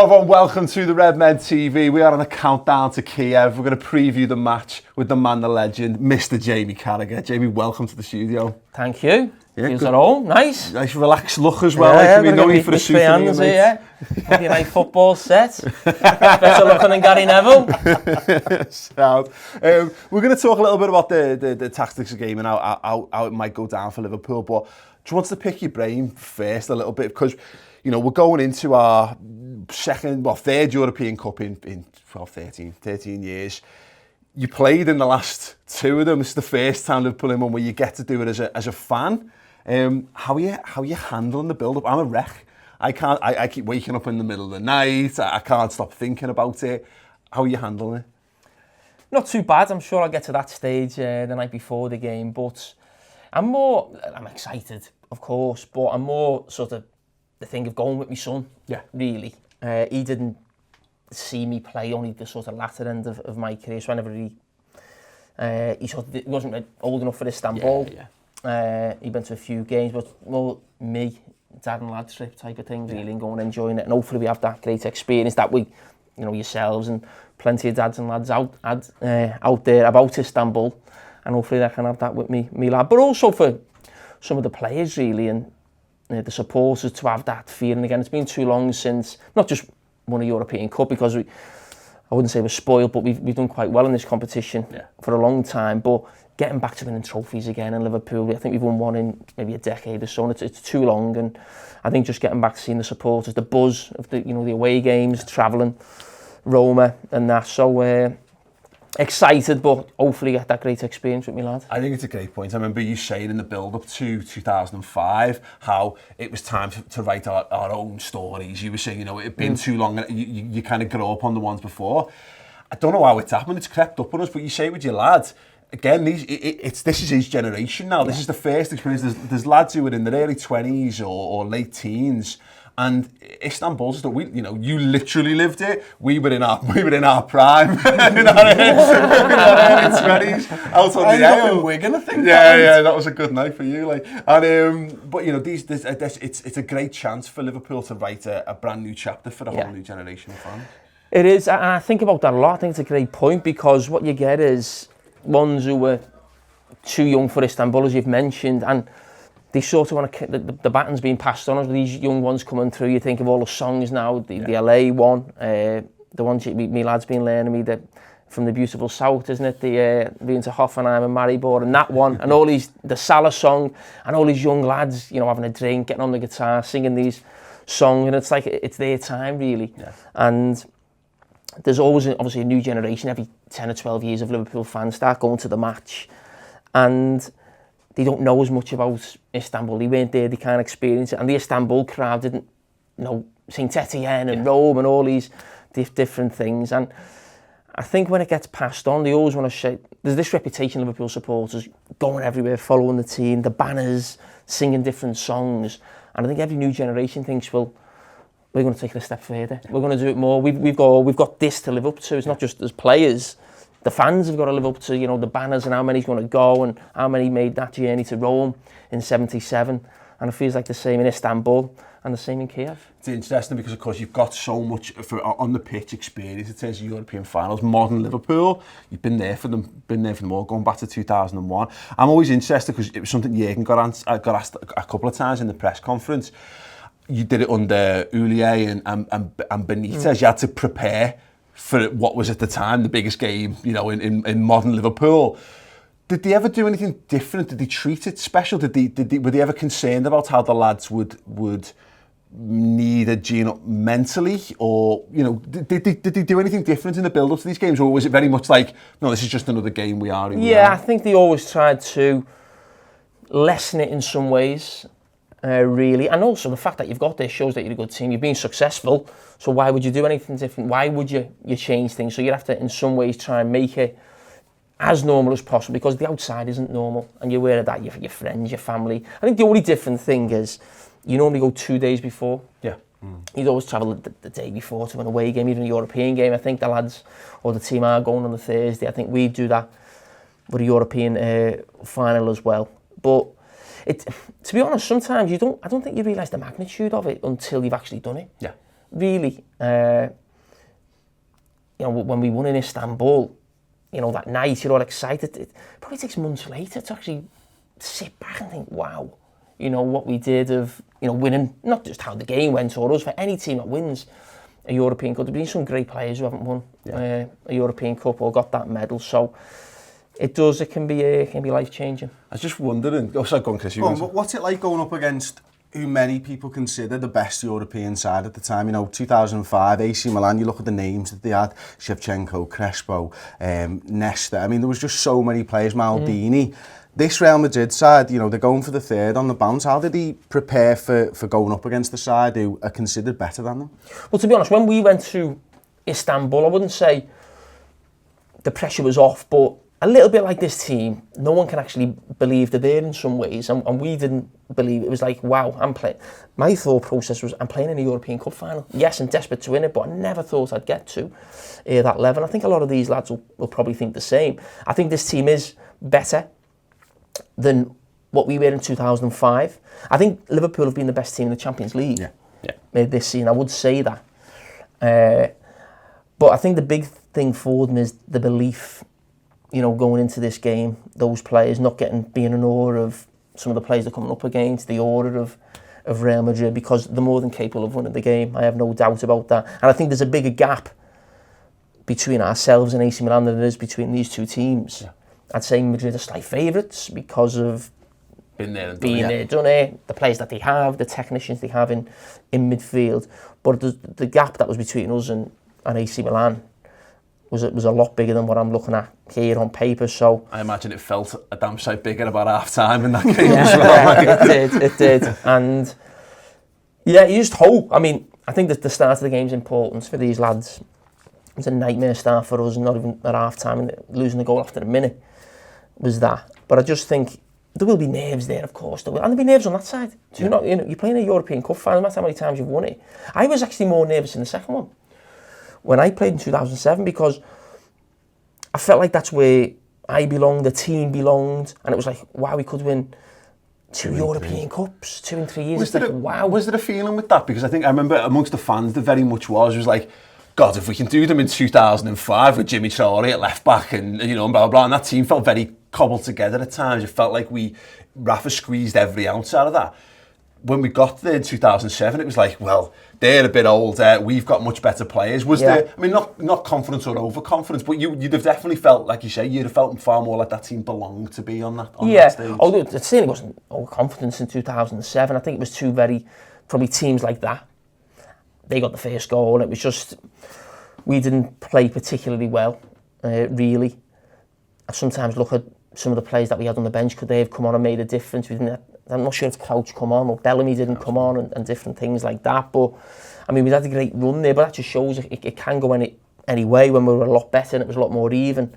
everyone, welcome to the Redmen TV. We are on a countdown to Kiev. We're going to preview the match with the man, the legend, Mr. Jamie Carragher. Jamie, welcome to the studio. Thank you. Yeah, feels at home. Nice. Nice relaxed look as well. Yeah, we know you for a souvenir, mate. Yeah. Maybe like football set. Better looking than Gary Neville. So, we're going to talk a little bit about the tactics of the game and how it might go down for Liverpool. But just wanted to pick your brain first a little bit because, you know, we're going into our third European Cup in 13 years. You played in the last two of them. This is the first time Liverpool in one where you get to do it as a fan. How are you handling the build-up? I'm a wreck. I keep waking up in the middle of the night. I can't stop thinking about it. How are you handling it? Not too bad. I'm sure I'll get to that stage the night before the game. But I'm excited, of course, but I'm more sort of the thing of going with my son. Yeah. Really. He didn't see me play only the sort of latter end of my career. So whenever he wasn't old enough for Istanbul. Yeah. He went to a few games, but more me, dad and lad trip type of thing, really, and going and enjoying it. And hopefully we have that great experience that we, you know, yourselves and plenty of dads and lads out there about Istanbul, and hopefully they can have that with me lad. But also for some of the players, really, and the supporters to have that feeling again. It's been too long since, not just won a European Cup, because I wouldn't say we're spoiled, but we've done quite well in this competition for a long time. But getting back to winning trophies again in Liverpool, I think we've won one in maybe a decade or so, and it's too long. And I think just getting back to seeing the supporters, the buzz of the away games, travelling, Roma and that. So excited, but hopefully get that great experience with me lad. I think it's a great point. I remember you saying in the build-up to 2005 how it was time to write our own stories. You were saying, you know, it had been too long, and you kind of grow up on the ones before. I don't know how it's happened. It's crept up on us, but you say with your lads, again, this is his generation now. This is the first experience. There's lads who are in their early 20s or late teens, and Istanbul's stuff. You literally lived it. We were in our prime, in our early 20s, out on the aisle. In Wigan, I think. Yeah, that was a good night for you. But you know, it's a great chance for Liverpool to write a brand new chapter for a whole new generation of fans. It is, and I think about that a lot. I think it's a great point, because what you get is ones who were too young for Istanbul, as you've mentioned, and they sort of want to, the baton's being passed on. As these young ones coming through, you think of all the songs now, the LA one, the ones me lad's been learning me, from the beautiful south, isn't it? Being to Hoffenheim and Maribor, and that one, and all these, the Salah song, and all these young lads, you know, having a drink, getting on the guitar, singing these songs, and it's like, it's their time, really. Yeah. And there's always, obviously, a new generation. Every 10 or 12 years of Liverpool fans start going to the match, and they don't know as much about Istanbul. They weren't there, they can't experience it. And the Istanbul crowd didn't know St Etienne and Rome and all these different things. And I think when it gets passed on, they always want to say, there's this reputation of Liverpool supporters going everywhere, following the team, the banners, singing different songs. And I think every new generation thinks, well, we're going to take it a step further. We're going to do it more. We've got this to live up to. It's not just as players. The fans have got to live up to, you know, the banners and how many's going to go and how many made that journey to Rome in '77. And it feels like the same in Istanbul and the same in Kiev. It's interesting because, of course, you've got so much on the pitch experience in terms of European finals. Modern Liverpool, you've been there for them all, going back to 2001. I'm always interested because it was something Jürgen got asked a couple of times in the press conference. You did it under Ulier and Benitez. You had to prepare for what was at the time the biggest game, you know, in modern Liverpool. Did they ever do anything different? Did they treat it special? Were they ever concerned about how the lads would need a gene up mentally, or you know, did they do anything different in the build up to these games, or was it very much like, no, this is just another game we are in? Yeah, I think they always tried to lessen it in some ways. Really, and also the fact that you've got this shows that you're a good team, you've been successful, so why would you do anything different? Why would you change things? So you have to in some ways try and make it as normal as possible, because the outside isn't normal, and you're aware of that, your friends, your family. I think the only different thing is you normally go 2 days before. Yeah. You'd always travel the day before to an away game, even a European game. I think the lads or the team are going on the Thursday. I think we do that with a European final as well. But to be honest, sometimes I don't think you realise the magnitude of it until you've actually done it. Yeah. really. When we won in Istanbul, that night, you're all excited. It probably takes months later to actually sit back and think, wow, what we did of, winning, not just how the game went or us, for any team that wins a European Cup. There've been some great players who haven't won a European Cup or got that medal, so it can be life-changing. I was just wondering, sorry, go on, Chris. What's it like going up against who many people consider the best European side at the time? 2005, AC Milan, you look at the names that they had, Shevchenko, Crespo, Nesta. I mean, there was just so many players, Maldini. This Real Madrid side, they're going for the third on the bounce. How did he prepare for going up against the side who are considered better than them? Well, to be honest, when we went to Istanbul, I wouldn't say the pressure was off, but a little bit like this team, no one can actually believe they're there in some ways, and we didn't believe it. Was like, wow, I'm playing. My thought process was, I'm playing in a European Cup final. Yes, I'm desperate to win it, but I never thought I'd get to that level. And I think a lot of these lads will probably think the same. I think this team is better than what we were in 2005. I think Liverpool have been the best team in the Champions League this season. I would say that. But I think the big thing for them is the belief, going into this game, those players not being in awe of some of the players they're coming up against, the order of Real Madrid, because they're more than capable of winning the game. I have no doubt about that. And I think there's a bigger gap between ourselves and AC Milan than there is between these two teams. Yeah. I'd say Madrid are slight favourites because of being there, done it, the players that they have, the technicians they have in midfield. But the gap that was between us and AC Milan was a lot bigger than what I'm looking at here on paper. So I imagine it felt a damn sight bigger about half time in that game as well. It did. And you just hope. I mean, I think that the start of the game is important for these lads. It was a nightmare start for us, not even at half time, and losing the goal after a minute was that. But I just think there will be nerves there, of course. And there'll be nerves on that side. So you're playing a European Cup final, no matter how many times you've won it. I was actually more nervous in the second one, when I played in 2007, because I felt like that's where I belonged, the team belonged, and it was like, wow, we could win 2 European Cups, 2 in 3 years. Was there a feeling with that? Because I remember amongst the fans, there very much was like, God, if we can do them in 2005 with Jamie Carragher at left back and blah, blah, blah, and that team felt very cobbled together at times. It felt like Rafa squeezed every ounce out of that. When we got there in 2007, it was like, well, they're a bit older, we've got much better players. Was there, I mean, not confidence or overconfidence, but you'd have definitely felt, like you say, you'd have felt far more like that team belonged to be on that stage. Although it certainly wasn't overconfidence in 2007. I think it was two probably teams like that. They got the first goal, and it was just, we didn't play particularly well, really. I sometimes look at some of the players that we had on the bench. Could they have come on and made a difference? I'm not sure if Crouch come on or Bellamy didn't come on and different things like that. But, I mean, we had a great run there, but that just shows it can go any way when we were a lot better and it was a lot more even,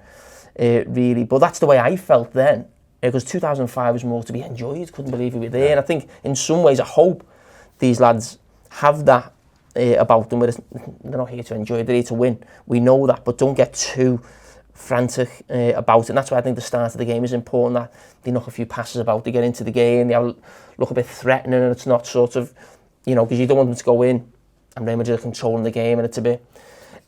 really. But that's the way I felt then, because 2005 was more to be enjoyed. Couldn't believe we were there. And I think in some ways, I hope these lads have that about them. Where they're not here to enjoy, they're here to win. We know that, but don't get too frantic about it. And that's why I think the start of the game is important, that they knock a few passes about, they get into the game, they look a bit threatening, and it's not sort of, because you don't want them to go in and Real Madrid are controlling the game and it's a bit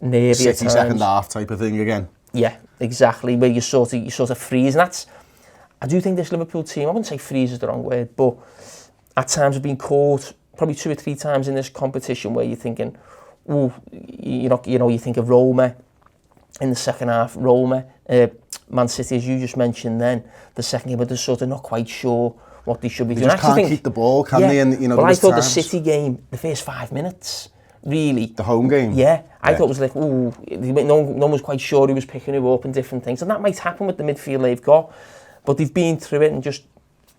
nervy at times. Second half type of thing again. Yeah, exactly, where you sort of freeze. And I do think this Liverpool team, I wouldn't say freeze is the wrong word, but at times have been caught probably 2 or 3 times in this competition where you're thinking, you think of Roma in the second half, Man City, as you just mentioned then, the second game, but they're sort of not quite sure what they should be doing. They just can't keep the ball, can they? And, well, I thought the City game, the first 5 minutes, really. The home game? Yeah. I thought it was like, no one was quite sure who was picking who up and different things. And that might happen with the midfield they've got, but they've been through it and just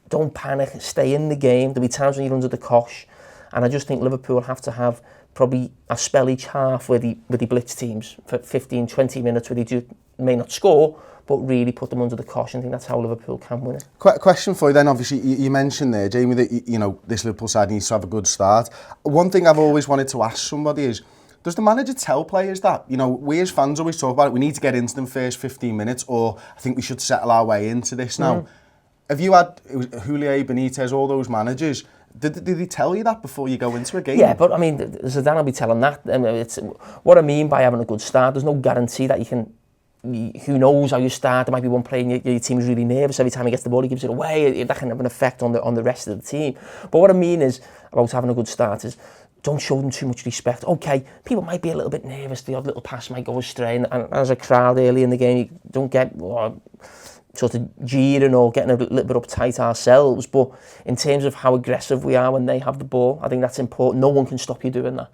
don't panic, stay in the game. There'll be times when you're under the cosh. And I just think Liverpool have to have probably a spell each half where they blitz teams for 15, 20 minutes where they may not score, but really put them under the cosh. I think that's how Liverpool can win it. Question for you then, obviously, you mentioned there, Jamie, that this Liverpool side needs to have a good start. One thing I've always wanted to ask somebody is, does the manager tell players that? We as fans always talk about it, we need to get into them first 15 minutes, or I think we should settle our way into this now. Have you had Houllier, Benitez, all those managers, Did he tell you that before you go into a game? Yeah, but I mean, Zidane will be telling that. I mean, it's what I mean by having a good start. There's no guarantee that you can. Who knows how you start? There might be one player in your team is really nervous every time he gets the ball, he gives it away. That can have an effect on the rest of the team. But what I mean is about having a good start is don't show them too much respect. Okay, people might be a little bit nervous. The odd little pass might go astray, and as a crowd early in the game, you don't get sort of jeering or getting a little bit uptight ourselves. But in terms of how aggressive we are when they have the ball, I think that's important. No one can stop you doing that.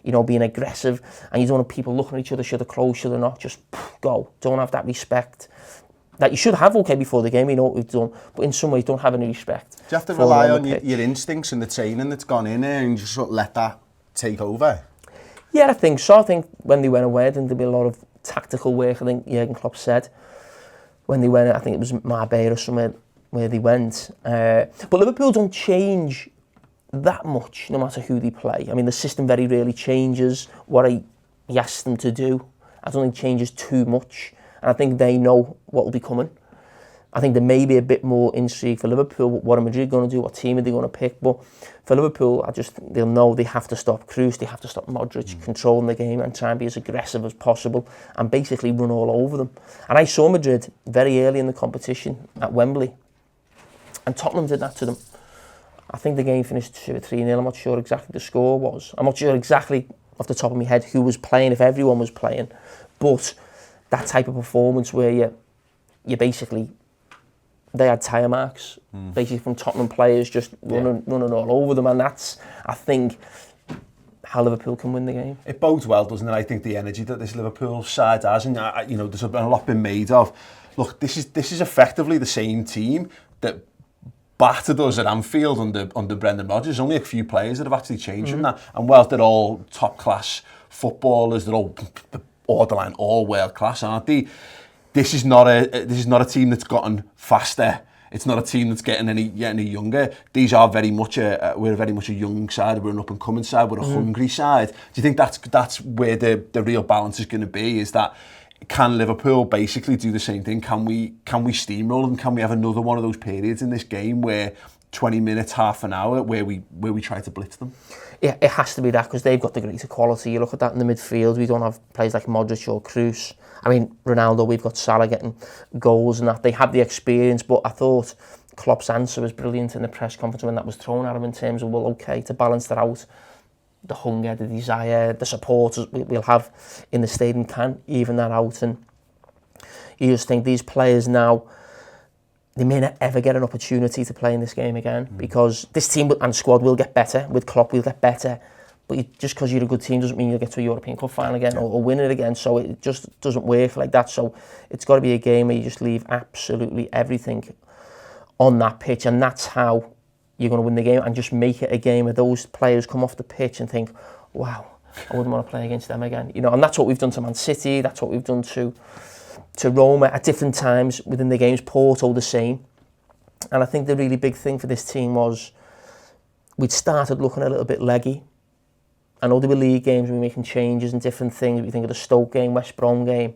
You know, being aggressive, and you don't want people looking at each other, should they close, should they not, just go. Don't have that respect that you should have, okay, before the game, you know what we've done, but in some ways don't have any respect. Do you have to rely on your instincts and the training that's gone in there and just sort of let that take over? Yeah, I think so. I think when they went away, I think there'd be a lot of tactical work. I think Jurgen Klopp said when they went, I think it was Marbella or somewhere where they went. But Liverpool don't change that much, no matter who they play. I mean, the system very rarely changes what he asks them to do. I don't think it changes too much. And I think they know what will be coming. I think there may be a bit more intrigue for Liverpool. What are Madrid going to do? What team are they going to pick? But for Liverpool, they'll know they have to stop Kroos, they have to stop Modric, controlling the game and try and be as aggressive as possible and basically run all over them. And I saw Madrid very early in the competition at Wembley. And Tottenham did that to them. I think the game finished 2 or 3-0. I'm not sure exactly the score was. I'm not sure exactly off the top of my head who was playing, if everyone was playing. But that type of performance where you basically, they had tyre marks, basically from Tottenham players just running all over them. And that's, I think, how Liverpool can win the game. It bodes well, doesn't it? I think the energy that this Liverpool side has, and you know, there's a lot been made of. Look, this is effectively the same team that battered us at Anfield under Brendan Rodgers. There's only a few players that have actually changed from that. And whilst they're all top class footballers, they're all borderline all world class, aren't they? This is not a team that's gotten faster. It's not a team that's getting any younger. These are very much we're very much a young side. We're an up and coming side. We're a hungry side. Do you think that's where the real balance is going to be? Is that, can Liverpool basically do the same thing? Can we steamroll them? Can we have another one of those periods in this game where 20 minutes, half an hour, where we try to blitz them? Yeah, it has to be that, because they've got the greater quality. You look at that in the midfield, we don't have players like Modric or Kroos. I mean, Ronaldo, we've got Salah getting goals and that. They have the experience, but I thought Klopp's answer was brilliant in the press conference when that was thrown at him in terms of, well, okay, to balance that out, the hunger, the desire, the supporters we'll have in the stadium can even that out. And you just think these players now, they may not ever get an opportunity to play in this game again, because this team and squad will get better. With Klopp, we'll get better. But just because you're a good team doesn't mean you'll get to a European Cup final again or win it again. So it just doesn't work like that. So it's got to be a game where you just leave absolutely everything on that pitch. And that's how you're going to win the game, and just make it a game where those players come off the pitch and think, wow, I wouldn't want to play against them again. You know, and that's what we've done to Man City. That's what we've done to Roma at different times within the games. Porto the same. And I think the really big thing for this team was we'd started looking a little bit leggy. I know there were league games, we were making changes and different things. We think of the Stoke game, West Brom game.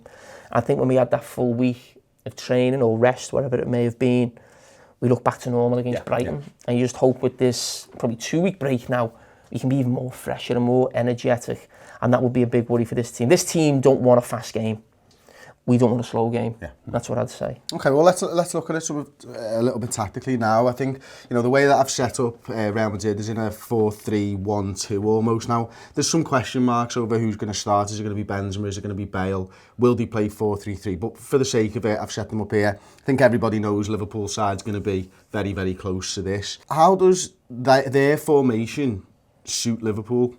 I think when we had that full week of training or rest, whatever it may have been, we look back to normal against Brighton. And you just hope with this probably 2-week break now, we can be even more fresher and more energetic. And that would be a big worry for this team. This team don't want a fast game. We don't want a slow game. Yeah. That's what I'd say. Okay, well, let's look at it a little bit tactically now. I think, you know, the way that I've set up Real Madrid is in a 4-3-1-2 almost. Now, there's some question marks over who's going to start. Is it going to be Benzema? Is it going to be Bale? Will they play 4-3-3? But for the sake of it, I've set them up here. I think everybody knows Liverpool side's going to be very, very close to this. How does their formation suit Liverpool?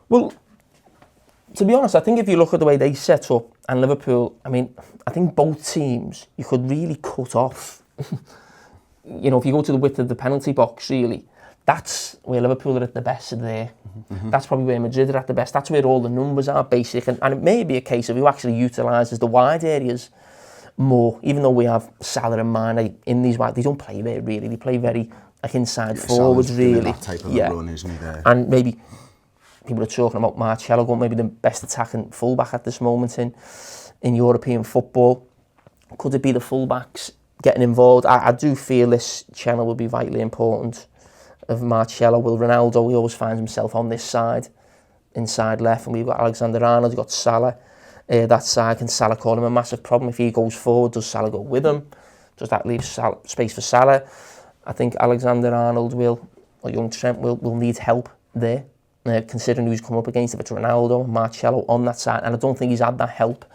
Well, to be honest, I think if you look at the way they set up, and Liverpool, I mean, I think both teams, you could really cut off. You know, if you go to the width of the penalty box, really, that's where Liverpool are at the best there. That's probably where Madrid are at the best. That's where all the numbers are, basic. And it may be a case of who actually utilises the wide areas more, even though we have Salah and Mane in these wide, they don't play there, really. They play very, like, inside forwards, really. That type of run, isn't he, there? And maybe people are talking about Marcelo going maybe the best attacking fullback at this moment in European football. Could it be the fullbacks getting involved? I do feel this channel will be vitally important. of Marcelo. Well, Ronaldo, he always finds himself on this side, inside left, and we've got Alexander-Arnold, we've got Salah. That side, can Salah cause him a massive problem? If he goes forward, does Salah go with him? Does that leave space for Salah? I think Alexander-Arnold or young Trent will need help there, considering who's come up against, if it's Ronaldo and Marcelo on that side, and I don't think he's had that help.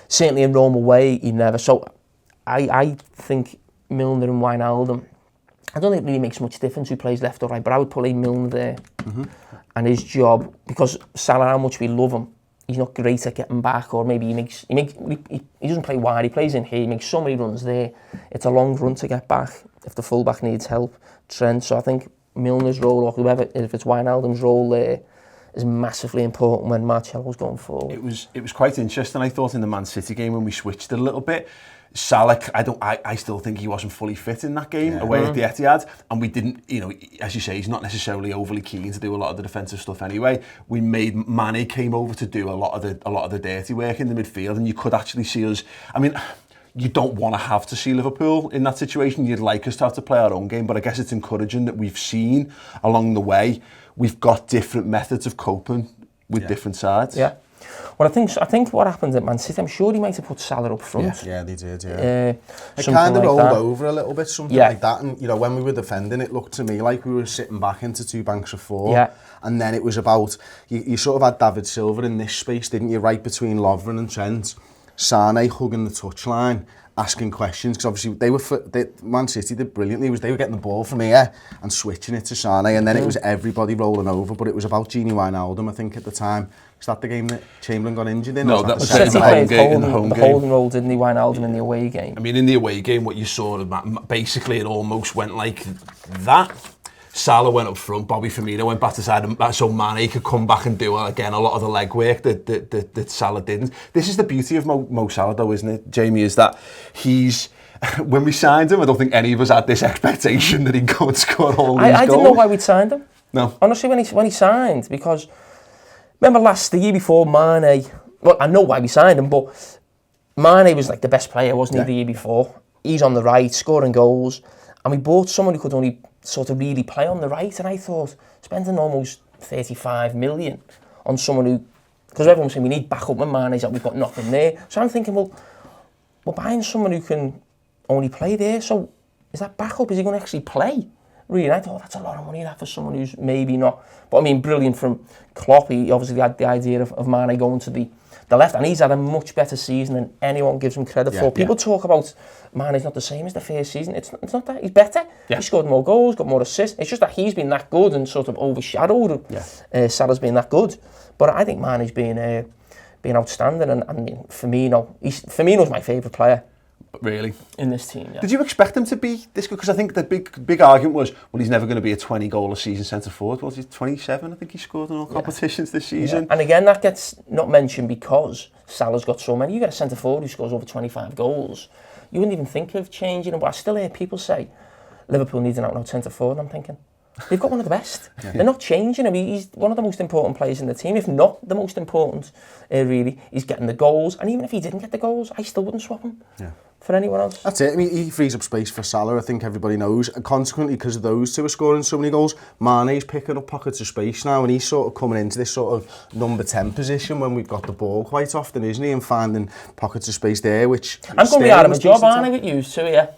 Certainly in Rome away, he never. So I think Milner and Wijnaldum, I don't think it really makes much difference who plays left or right, but I would play Milner there. And his job, because Salah, how much we love him, he's not great at getting back, or maybe he doesn't play wide, he plays in here, he makes so many runs there. It's a long run to get back if the fullback needs help. Trent, so I think Milner's role, or whoever, if it's Wijnaldum's role there, is massively important when Marcelo's going forward. It was quite interesting, I thought, in the Man City game when we switched it a little bit. Salah, I still think he wasn't fully fit in that game away at the Etihad, and we didn't, as you say, he's not necessarily overly keen to do a lot of the defensive stuff anyway. Mane came over to do a lot of the dirty work in the midfield, and you could actually see us. I mean, you don't want to have to see Liverpool in that situation. You'd like us to have to play our own game, but I guess it's encouraging that we've seen along the way we've got different methods of coping with different sides. Yeah. Well, I think what happened at Man City, I'm sure he might have put Salah up front. Yeah, they did, yeah. It kind of rolled over a little bit, something like that. And, when we were defending, it looked to me like we were sitting back into two banks of four. Yeah. And then it was about, you sort of had David Silva in this space, didn't you, right between Lovren and Trent. Sane hugging the touchline, asking questions, because obviously Man City did brilliantly. They were getting the ball from here and switching it to Sane, and then it was everybody rolling over, but it was about Gini Wijnaldum, I think, at the time. Is that the game that Chamberlain got injured in? No, that was the home game. The holding role, didn't he, Wijnaldum, in the away game? I mean, in the away game, what you saw, basically it almost went like that. Salah went up front, Bobby Firmino went back to side, so Mane could come back and do, again, a lot of the legwork that Salah didn't. This is the beauty of Mo Salah, though, isn't it, Jamie, is that when we signed him, I don't think any of us had this expectation that he'd go and score all these goals. I didn't know why we'd signed him. No. Honestly, when he signed, because remember the year before, Mane, well, I know why we signed him, but Mane was like the best player, wasn't he, the year before? He's on the right, scoring goals, and we bought someone who could only sort of really play on the right, and I thought, spending almost 35 million on someone who, because everyone's saying we need backup when Mane's out, we've got nothing there. So I'm thinking, well, we're buying someone who can only play there, so is that backup? Is he going to actually play? Really, and I thought, that's a lot of money that for someone who's maybe not. But I mean, brilliant from Klopp. He obviously had the idea of Mane going to the left, and he's had a much better season than anyone gives him credit for. People talk about Mane's not the same as the first season. It's not that. He's better. Yeah. He scored more goals, got more assists. It's just that he's been that good and sort of overshadowed Salah's been that good. But I think Mane's been outstanding, and Firmino's my favourite player. Really? In this team, yeah. Did you expect him to be this good? Because I think the big argument was, well, he's never going to be a 20-goal a season centre-forward. Well, he's 27, I think he scored in all competitions this season. And again, that gets not mentioned because Salah's got so many. You get a centre-forward who scores over 25 goals, you wouldn't even think of changing him. But I still hear people say, Liverpool needs an out-and-out centre-forward. I'm thinking, they've got one of the best. They're not changing him. He's one of the most important players in the team, if not the most important, really. He's getting the goals, and even if he didn't get the goals, I still wouldn't swap him. For anyone else. That's it. I mean, he frees up space for Salah, I think everybody knows. And consequently, because of those two are scoring so many goals, Mane's picking up pockets of space now, and he's sort of coming into this sort of number 10 position when we've got the ball quite often, isn't he? And finding pockets of space there, which... I'm going to be out of a job, aren't I, with you too, yeah?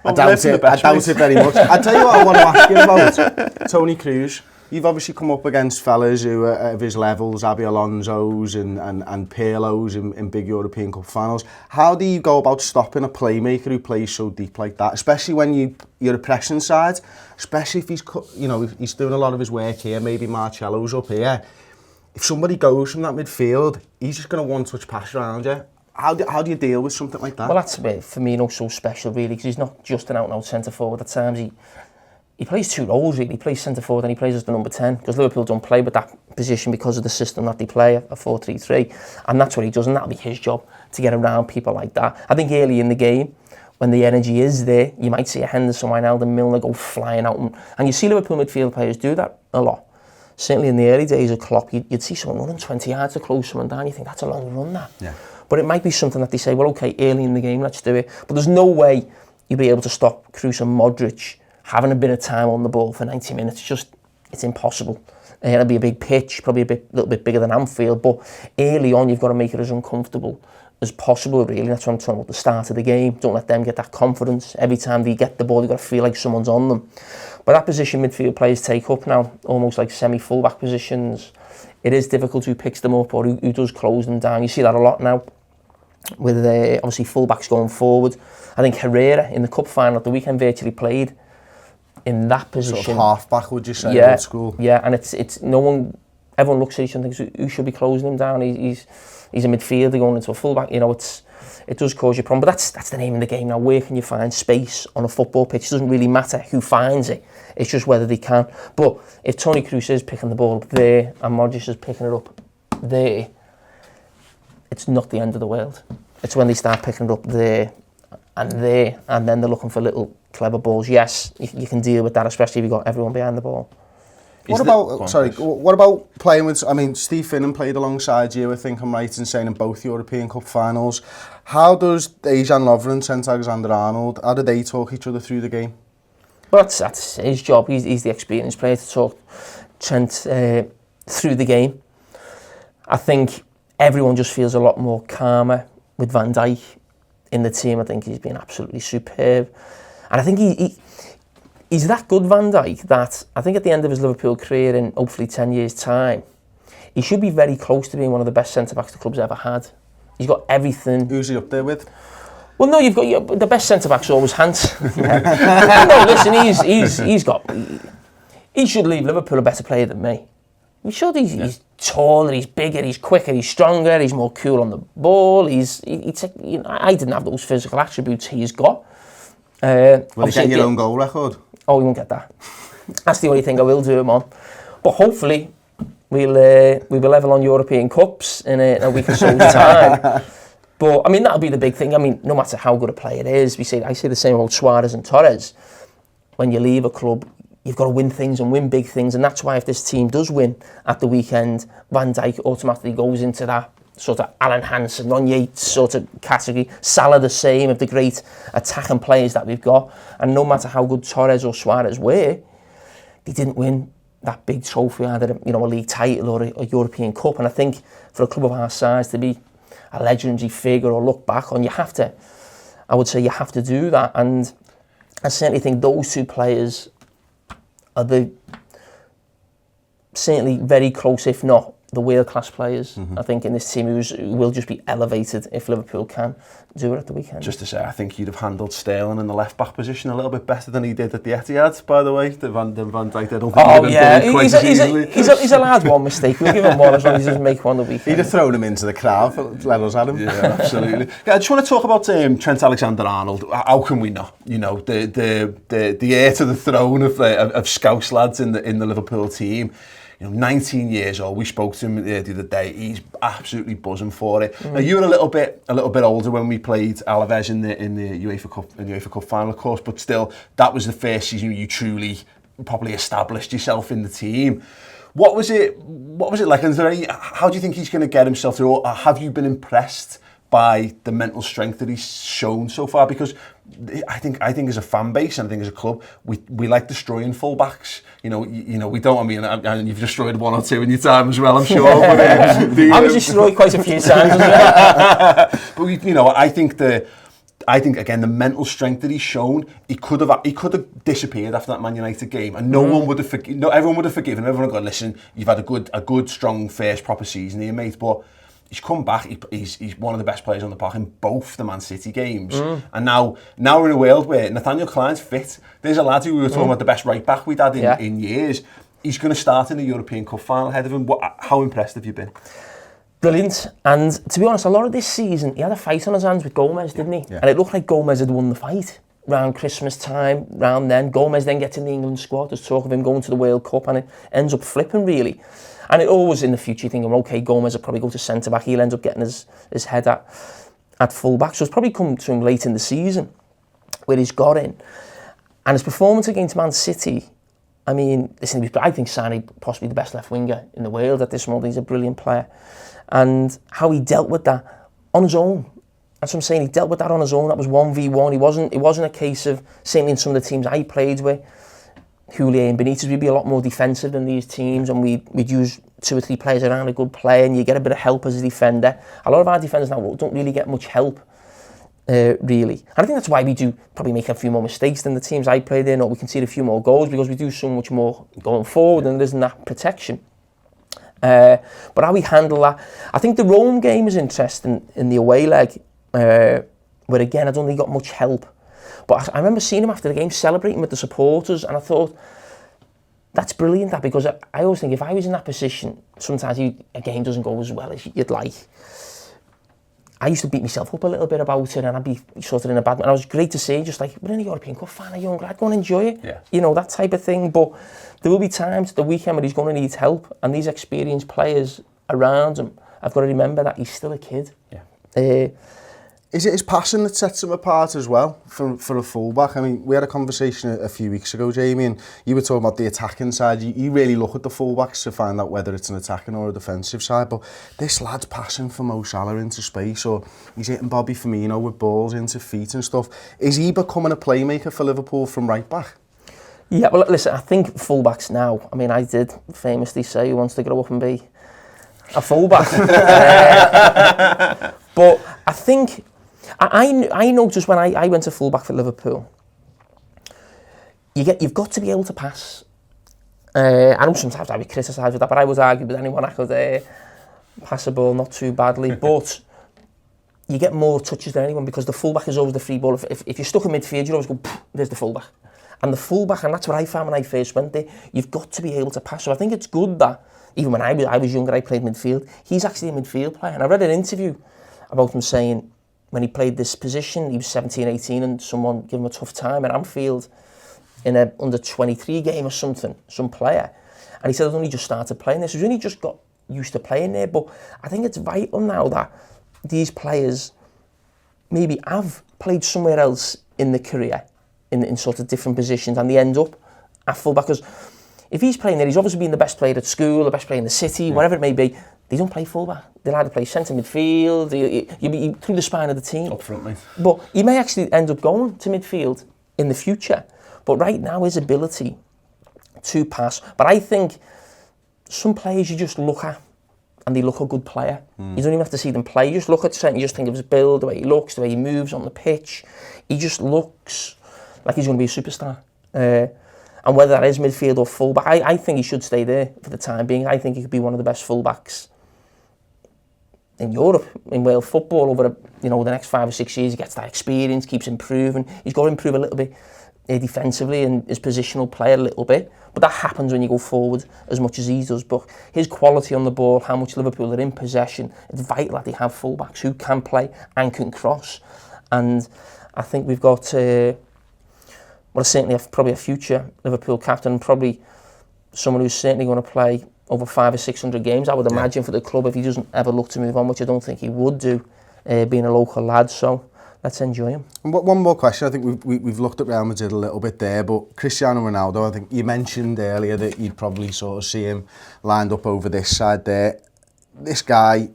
I doubt it very much. I'll tell you what I want to ask you about. Tony Cruz. You've obviously come up against fellas who are of his levels, Xabi Alonso's and Pirlo's in big European Cup finals. How do you go about stopping a playmaker who plays so deep like that, especially when you're a pressing side, especially if he's doing a lot of his work here, maybe Marcelo's up here. If somebody goes from that midfield, he's just going to one-touch pass around you. How do you deal with something like that? Well, that's a bit, Firmino's so special, really, because he's not just an out-and-out centre-forward. At times, he plays two roles, really. He plays centre-forward and he plays as the number 10, because Liverpool don't play with that position because of the system that they play, a 4-3-3. And that's what he does, and that'll be his job, to get around people like that. I think early in the game, when the energy is there, you might see a Henderson, Wijnaldum, Milner go flying out. And you see Liverpool midfield players do that a lot. Certainly in the early days of Klopp, you'd see someone running 20 yards to close someone down. You think, that's a long run, that. Yeah. But it might be something that they say, well, okay, early in the game, let's do it. But there's no way you'll be able to stop Kroos and Modric having a bit of time on the ball for 90 minutes, it's impossible. It'll be a big pitch, probably a little bit bigger than Anfield, but early on you've got to make it as uncomfortable as possible, really. That's what I'm talking about, the start of the game. Don't let them get that confidence. Every time they get the ball, they've got to feel like someone's on them. But that position midfield players take up now, almost like semi-fullback positions, it is difficult who picks them up or who does close them down. You see that a lot now with obviously fullbacks going forward. I think Herrera in the cup final at the weekend virtually played in that position. Sort of half-back, would you say, yeah, old school? Yeah, and it's no one, everyone looks at each other and thinks, who should be closing him down? He's a midfielder going into a fullback. You know, it does cause you a problem. But that's the name of the game now. Where can you find space on a football pitch? It doesn't really matter who finds it. It's just whether they can. But if Toni Kroos is picking the ball up there and Modric is picking it up there, it's not the end of the world. It's when they start picking it up there, and then they're looking for little clever balls. Yes, you can deal with that, especially if you've got everyone behind the ball. What about playing with, I mean, Steve Finnan played alongside you, I think I'm right in saying, in both European Cup finals. How does Dejan Lovren and Trent Alexander-Arnold, how do they talk each other through the game? Well, that's his job. He's the experienced player to talk Trent through the game. I think everyone just feels a lot more calmer with Van Dijk in the team. I think he's been absolutely superb. And I think he's that good, Van Dijk, that I think at the end of his Liverpool career in hopefully 10 years' time, he should be very close to being one of the best centre-backs the club's ever had. He's got everything. Who's he up there with? Well, no, you've got the best centre-back's always Hans. No, listen, he should leave Liverpool a better player than me. He should. He's taller, he's bigger, he's quicker, he's stronger, he's more cool on the ball. I didn't have those physical attributes he's got. Will he get your own goal record? Oh, he won't get that. That's the only thing I will do him on. But hopefully, we will level on European Cups in a week or so's time. But, I mean, that'll be the big thing. I mean, no matter how good a player is, I say the same about Suarez and Torres. When you leave a club, you've got to win things and win big things. And that's why if this team does win at the weekend, Van Dijk automatically goes into that sort of Alan Hansen, Ron Yates sort of category. Salah the same, of the great attacking players that we've got. And no matter how good Torres or Suarez were, they didn't win that big trophy, either a league title or a European Cup. And I think for a club of our size to be a legendary figure or look back on, I would say you have to do that. And I certainly think those two players are certainly very close, if not the world-class players, I think, in this team who will just be elevated if Liverpool can do it at the weekend. Just to say, I think you'd have handled Sterling in the left-back position a little bit better than he did at the Etihad, by the way, than Van Dijk. I don't think he's allowed one mistake. We'll give him one as long as he doesn't make one the weekend. He'd have thrown him into the crowd, let us at him. Yeah, absolutely. I just want to talk about Trent Alexander-Arnold. How can we not? You know, the heir to the throne of Scouse lads in the Liverpool team. 19 years old. We spoke to him the other day. He's absolutely buzzing for it. Now, you were a little bit older when we played Alaves in the UEFA Cup final, of course, but still, that was the first season you truly probably established yourself in the team. What was it like? And how do you think he's going to get himself through? Or have you been impressed by the mental strength that he's shown so far? Because I think as a fan base and I think as a club, we like destroying fullbacks. We don't. I mean, and you've destroyed one or two in your time as well, I'm sure. But, I was destroyed quite a few times as well. But I think again the mental strength that he's shown, he could have disappeared after that Man United game, and everyone would have forgiven him. Everyone would go, listen, you've had a good strong first proper season here, mate, but he's come back. He's one of the best players on the park in both the Man City games. And now we're in a world where Nathaniel Klein's fit. There's a lad who we were talking about, the best right back we'd had in years. He's going to start in the European Cup final ahead of him. How impressed have you been? Brilliant. And to be honest, a lot of this season, he had a fight on his hands with Gomez, didn't he? Yeah. And it looked like Gomez had won the fight around Christmas time, round then. Gomez then gets in the England squad. There's talk of him going to the World Cup, and it ends up flipping, really. And it always in the future, thinking, okay, Gomez will probably go to centre-back. He'll end up getting his head at full-back. So it's probably come to him late in the season where he's got in. And his performance against Man City, I mean, listen, I think Sané possibly the best left winger in the world at this moment. He's a brilliant player. And how he dealt with that on his own. And so I'm saying he dealt with that on his own. That was 1v1. It wasn't a case of, certainly in some of the teams I played with, Julian and Benitez, we'd be a lot more defensive than these teams, and we'd use 2 or 3 players around a good player, and you get a bit of help as a defender. A lot of our defenders now don't really get much help, really. And I think that's why we do probably make a few more mistakes than the teams I played in, or we concede a few more goals, because we do so much more going forward, and there isn't that protection. But how we handle that, I think the Rome game is interesting in the away leg, where again I don't think he got much help. But I remember seeing him after the game celebrating with the supporters, and I thought, that's brilliant, that, because I always think if I was in that position, sometimes a game doesn't go as well as you'd like. I used to beat myself up a little bit about it, and I'd be sort of in a bad mood. And it was great to see, just like, we're in a European Cup final, you're glad, go and enjoy it. Yeah. You know, that type of thing. But there will be times at the weekend where he's going to need help, and these experienced players around him, I've got to remember that he's still a kid. Yeah. Is it his passion that sets him apart as well for a fullback? I mean, we had a conversation a few weeks ago, Jamie, and you were talking about the attacking side. You really look at the fullbacks to find out whether it's an attacking or a defensive side, but this lad's passion for Mo Salah into space, or he's hitting Bobby Firmino with balls into feet and stuff. Is he becoming a playmaker for Liverpool from right back? Yeah, well, listen, I think fullbacks now, I mean, I did famously say he wants to grow up and be a fullback. But I think... I noticed when I went to fullback for Liverpool, you've got to be able to pass. I know sometimes I would criticise with that, but I would argue with anyone I could pass a ball not too badly. But you get more touches than anyone, because the fullback is always the free ball. If you're stuck in midfield, you always go, there's the fullback. And the fullback, and that's what I found when I first went there, you've got to be able to pass. So I think it's good that, even when I was younger, I played midfield. He's actually a midfield player. And I read an interview about him saying, when he played this position, he was 17, 18, and someone gave him a tough time at Anfield in a under-23 game or something, some player. And he said, I'd only just started playing this. He's only just got used to playing there. But I think it's vital now that these players maybe have played somewhere else in their career, in sort of different positions, and they end up at fullback. Because if he's playing there, he's obviously been the best player at school, the best player in the city, whatever it may be. They don't play fullback. They'll either play centre midfield, you'll be through the spine of the team. Up front, mate. But he may actually end up going to midfield in the future. But right now, his ability to pass. But I think some players you just look at, and they look a good player. You don't even have to see them play. You just look at Trent, you just think of his build, the way he looks, the way he moves on the pitch. He just looks like he's going to be a superstar. And whether that is midfield or fullback, I think he should stay there for the time being. I think he could be one of the best fullbacks in Europe, in world football, over the next 5 or 6 years. He gets that experience, keeps improving. He's got to improve a little bit defensively and his positional play a little bit. But that happens when you go forward as much as he does. But his quality on the ball, how much Liverpool are in possession, it's vital that they have fullbacks who can play and can cross. And I think we've got, certainly probably a future Liverpool captain, probably someone who's certainly going to play over 500 or 600 games, I would imagine, for the club, if he doesn't ever look to move on, which I don't think he would do, being a local lad. So let's enjoy him. And one more question. I think we've looked at Real Madrid a little bit there, but Cristiano Ronaldo, I think you mentioned earlier that you'd probably sort of see him lined up over this side there. This guy,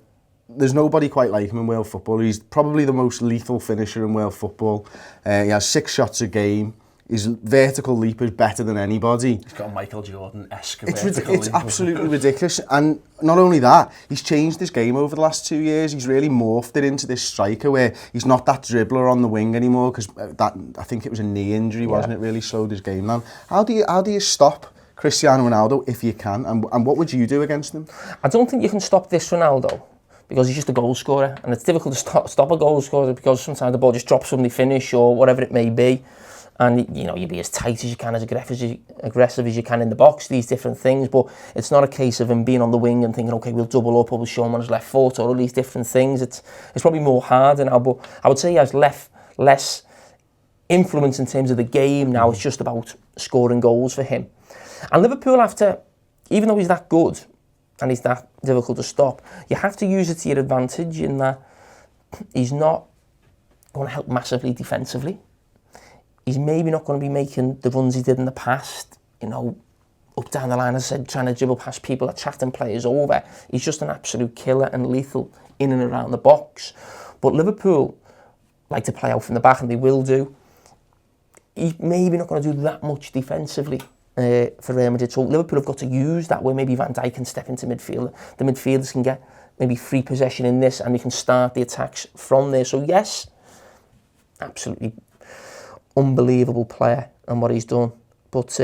there's nobody quite like him in world football. He's probably the most lethal finisher in world football. He has 6 shots a game. His vertical leap is better than anybody. He's got a Michael Jordan-esque It's absolutely ridiculous. And not only that, he's changed his game over the last 2 years. He's really morphed it into this striker where he's not that dribbler on the wing anymore, because I think it was a knee injury, wasn't it? Really slowed his game down. How do you stop Cristiano Ronaldo if you can? And what would you do against him? I don't think you can stop this Ronaldo, because he's just a goal scorer, and it's difficult to stop a goal scorer because sometimes the ball just drops from the finish or whatever it may be. And you be as tight as you can, as aggressive as you can in the box, these different things. But it's not a case of him being on the wing and thinking, okay, we'll double up or we'll show him on his left foot, or all these different things. It's probably more harder now, but I would say he has less influence in terms of the game now. It's just about scoring goals for him. And Liverpool have to, even though he's that good and he's that difficult to stop, you have to use it to your advantage in that he's not going to help massively defensively. He's maybe not going to be making the runs he did in the past, up down the line, as I said, trying to dribble past people, attracting players over. He's just an absolute killer and lethal in and around the box. But Liverpool like to play out from the back, and they will do. He's maybe not going to do that much defensively for Real Madrid. So Liverpool have got to use that where maybe Van Dijk can step into midfield. The midfielders can get maybe free possession in this, and we can start the attacks from there. So yes, absolutely unbelievable player and what he's done. But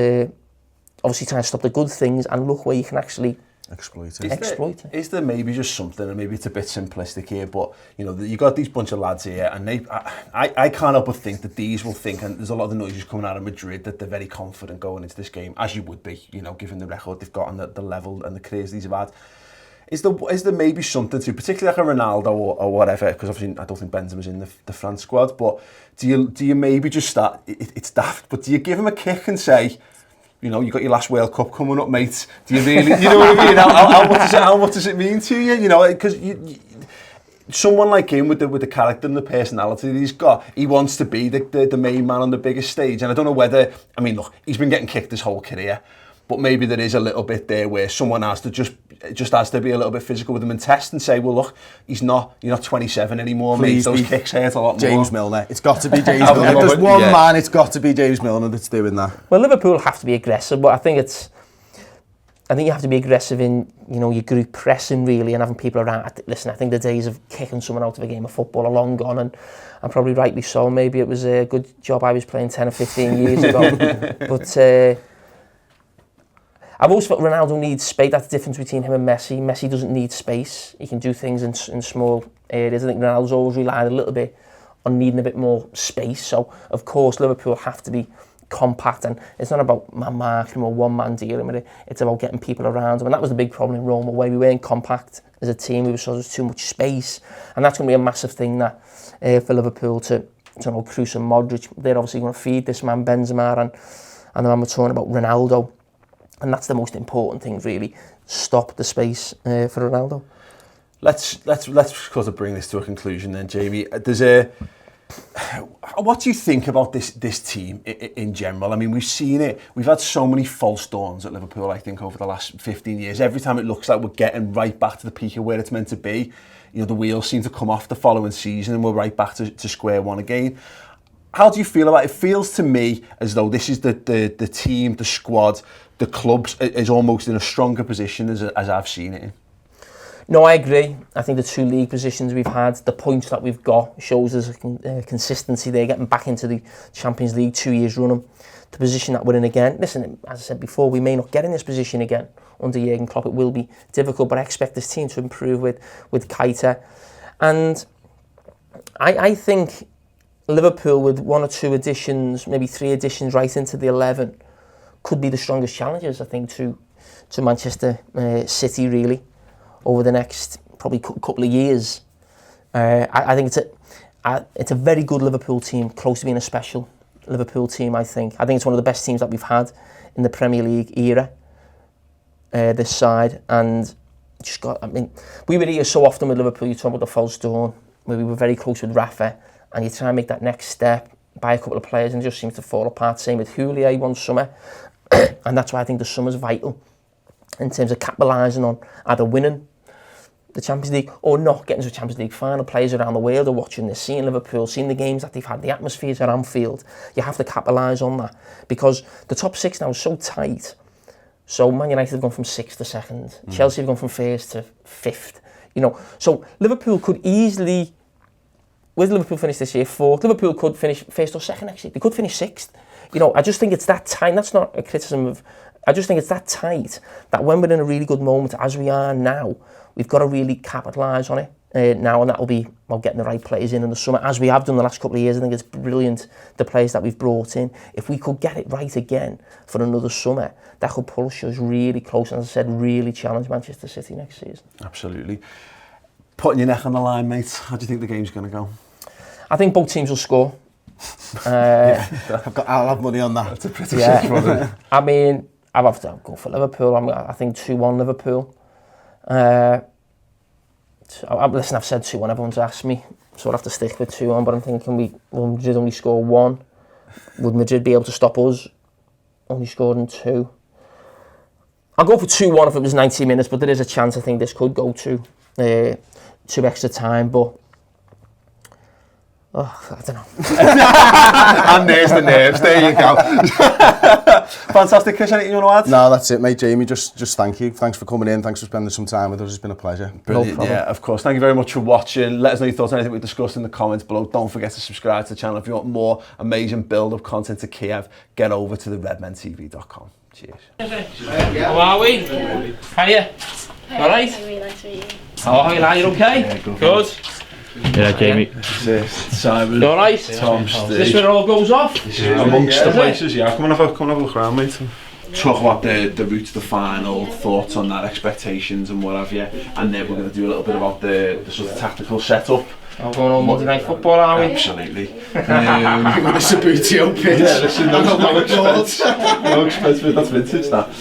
obviously trying to stop the good things and look where you can actually exploit it. Is there maybe just something, and maybe it's a bit simplistic here, but you know, you got these bunch of lads here, and I can't help but think that these will think, and there's a lot of the noises coming out of Madrid, that they're very confident going into this game, as you would be, you know, given the record they've got and the level and the careers these have had. Is there maybe something to, particularly like a Ronaldo or whatever, because obviously I don't think Benzema's in the France squad, but do you maybe just start, it's daft, but do you give him a kick and say, you know, you got your last World Cup coming up, mate. Do you really, you know what I mean? How much does it mean to you? You know, because someone like him with the character and the personality that he's got, he wants to be the main man on the biggest stage. And I don't know whether, I mean, look, he's been getting kicked his whole career, but maybe there is a little bit there where someone has to just has to be a little bit physical with him and test and say, well, look, you're not 27 anymore, Please, mate. Those kicks hurt a lot more. James Milner. It's got to be James Milner. If there's one man, it's got to be James Milner that's doing that. Well, Liverpool have to be aggressive, but I think you have to be aggressive in, you know, your group pressing really and having people around. Listen, I think the days of kicking someone out of a game of football are long gone, and probably rightly so. Maybe it was a good job I was playing 10 or 15 years ago. But I've always thought Ronaldo needs space. That's the difference between him and Messi. Messi doesn't need space. He can do things in small areas. I think Ronaldo's always relied a little bit on needing a bit more space. So, of course, Liverpool have to be compact, and it's not about man marking or one man dealing with it. It's about getting people around him, and that was the big problem in Roma, where we weren't compact as a team. We were sort of too much space, and that's going to be a massive thing that for Liverpool to Kroos and Modric. They're obviously going to feed this man Benzema, and the man we're talking about Ronaldo. And that's the most important thing, really. Stop the space for Ronaldo. Let's sort of bring this to a conclusion then, Jamie. What do you think about this team in general? I mean, we've seen it. We've had so many false dawns at Liverpool, I think, over the last 15 years. Every time it looks like we're getting right back to the peak of where it's meant to be, you know, the wheels seem to come off the following season and we're right back to square one again. How do you feel about it? It feels to me as though this is the team, the squad, the club is almost in a stronger position as I've seen it in. No, I agree. I think the two league positions we've had, the points that we've got, shows us a consistency there, getting back into the Champions League 2 years running. The position that we're in again. Listen, as I said before, we may not get in this position again under Jurgen Klopp. It will be difficult, but I expect this team to improve with Keita. And I think Liverpool, with one or two additions, maybe 3 additions right into the 11, could be the strongest challengers, I think, to Manchester City, really, over the next probably couple of years. I think it's a very good Liverpool team, close to being a special Liverpool team, I think. I think it's one of the best teams that we've had in the Premier League era, this side. And we were here so often with Liverpool, you talk about the false dawn, where we were very close with Rafa, and you try and make that next step, buy a couple of players, and it just seems to fall apart. Same with Houllier one summer. And that's why I think the summer's vital in terms of capitalising on either winning the Champions League or not getting to a Champions League final. Players around the world are watching this, seeing Liverpool, seeing the games that they've had, the atmospheres at Anfield. You have to capitalise on that, because the top 6 now is so tight. So Man United have gone from 6th to 2nd. Chelsea have gone from 1st to 5th. You know, so Liverpool could easily, where did Liverpool finish this year? 4th. Liverpool could finish 1st or 2nd next year. They could finish 6th. You know, I just think it's that tight. That's not a criticism of, I just think it's that tight that when we're in a really good moment, as we are now, we've got to really capitalise on it now, and that'll be getting the right players in the summer, as we have done the last couple of years. I think it's brilliant, the players that we've brought in. If we could get it right again for another summer, that could push us really close, and as I said, really challenge Manchester City next season. Absolutely. Putting your neck on the line, mate, how do you think the game's going to go? I think both teams will score. I'll have money on that. That's a pretty safe one. I mean, I'll have to go for Liverpool. I think 2-1 Liverpool. Listen, I've said 2-1, everyone's asked me, so I'll have to stick with 2-1, but I'm thinking will Madrid only score 1? Would Madrid be able to stop us only scoring 2? I'll go for 2-1 if it was 90 minutes, but there is a chance I think this could go to extra time, but Oh, I don't know. And there's the nerves, there you go. Fantastic, Chris, anything you want to add? No, that's it, mate. Jamie, just thank you. Thanks for coming in. Thanks for spending some time with us. It's been a pleasure. Brilliant, No problem. yeah, of course. Thank you very much for watching. Let us know your thoughts on anything we discussed in the comments below. Don't forget to subscribe to the channel. If you want more amazing build-up content to Kiev, get over to the redmentv.com. Cheers. How are we? Hiya. All right? Really nice to meet you. How are you, lad? You okay? Yeah, Good. Yeah, Jamie. Simon. You all right? Tom, Is this where it all goes off? Amongst the places, yeah. Come and have a look around, mate. Talk about the route to the final, thoughts on that, expectations and what have you. And then we're going to do a little bit about the sort of tactical setup. I'm going on Monday Night Football, are we? Absolutely. With a Sabutio pitch. Yeah, listen, no expense, that's vintage, that.